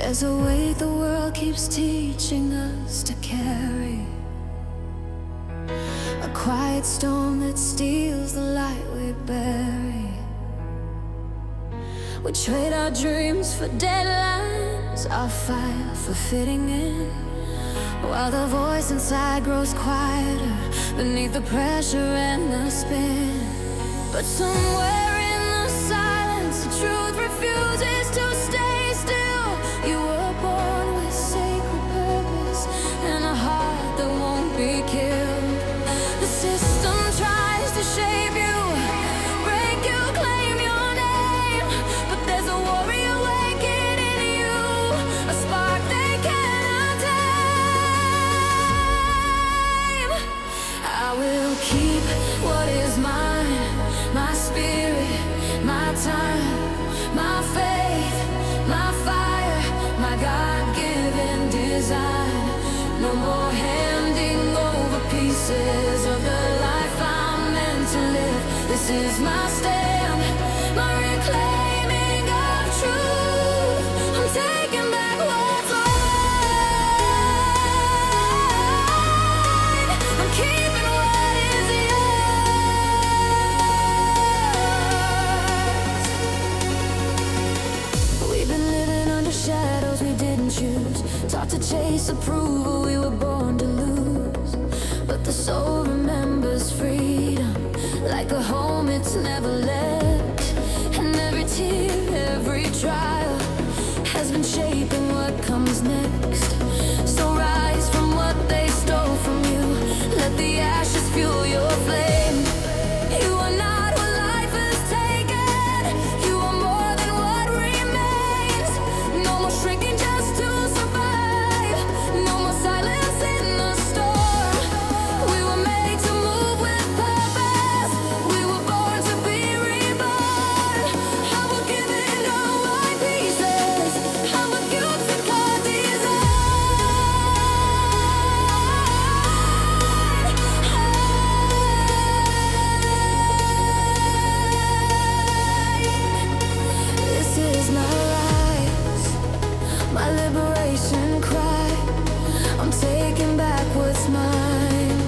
There's a weight the world keeps teaching us to carry, a quiet storm that steals the light we bury. We trade our dreams for deadlines, our fire for fitting in, while the voice inside grows quieter beneath the pressure and the spin. But somewhere in the silence, the truth refuses to stay still. You were born with sacred purpose and a heart that won't be killed. The system tries to shape you, break you, claim your name, but there's a warrior waking in you, a spark they cannot tame. I will keep what is mine, my spirit, my time, my faith, my fire, my God-given design. No more handing over pieces of the life I'm meant to live. This is my stand, my reclaiming of truth. I'm taking back what's mine. I'm keeping what is yours. We've been living under shadows we didn't choose, taught to chase approval we were born to lose. But the soul remembers freedom like a home it's never left. And every tear, every trial has been shaping what comes next. So rise from what they stole from you, let the ashes fuel your flame. You are not what life has taken, you are more than what remains. No more shrinking just to survive, no more silence in the storm. We were made to move with purpose, we were born to be reborn. I will give it all my pieces, I'm a guilt that God This is my rise, my liberation cry. I'm taking back what's mine.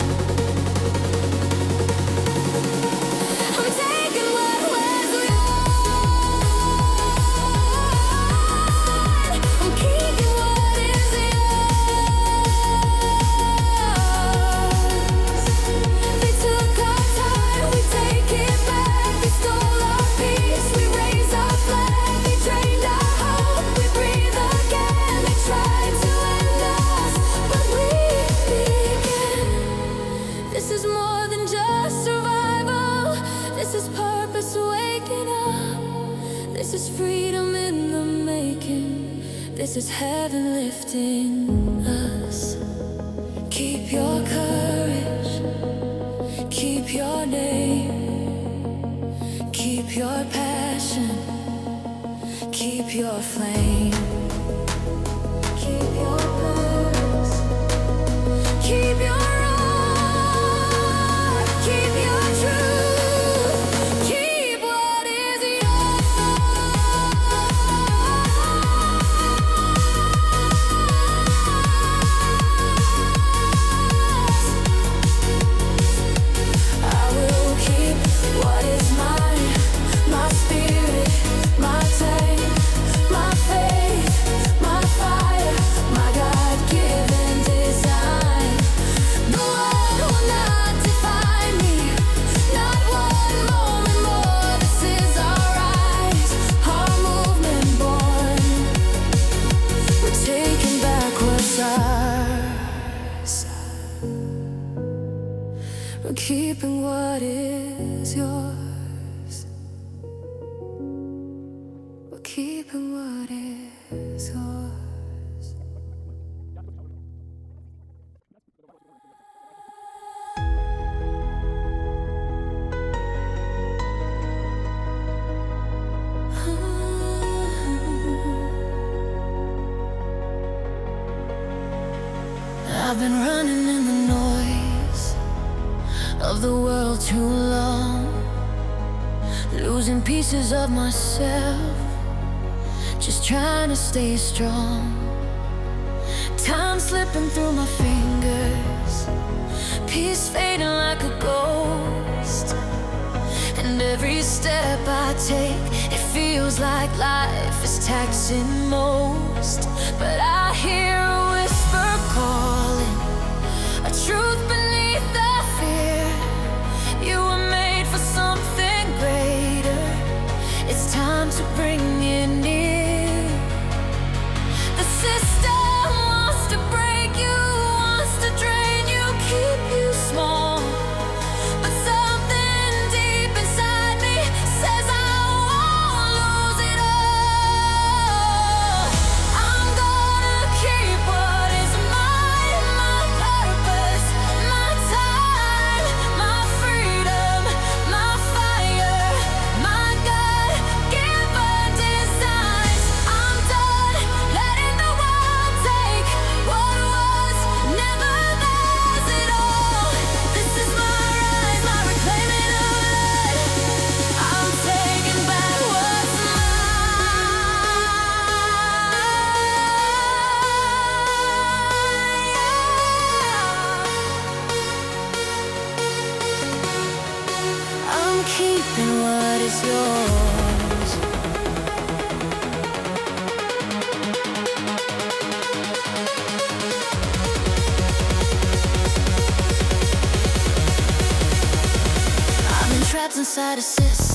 I'm taking what was yours. I'm keeping what is yours. They took our time, we take it back. They stole our peace, we raise our flag. They drained our hope, we breathe again. They tried to end us, but we begin. This is more than just survival, this is purpose waking up. This is freedom in the making, this is heaven lifting us. Keep your courage, keep your name, keep your passion, keep your flame. Keep your purpose, keep your roar, keep your truth, keep what is yours. I will keep what is mine, my spirit, my time, my faith, my fire, my God-given design. The world will not define me, not one moment more. This is our rise, our movement born. We're taking back what's ours. We're keeping what is yours. We're keeping what is yours. I've been running in the noise of the world too long, losing pieces of myself, just trying to stay strong. Time slipping through my fingers, peace fading like a ghost. And every step I take, it feels like life is taxing most. But I hear a whisper calling, a truth beneath the fear. You were made for something greater, it's time to bring it near. The system wants to break you, wants to drain you, keep you small. But something deep inside me says I won't lose it all. I'm gonna keep what is mine, my purpose, my time, my freedom, my fire, my God-given designs. I'm done letting the world take what was never theirs at all. This is my rise, my reclaiming of life. I'm taking back what's mine. I'm keeping what is yours. I've been trapped inside a system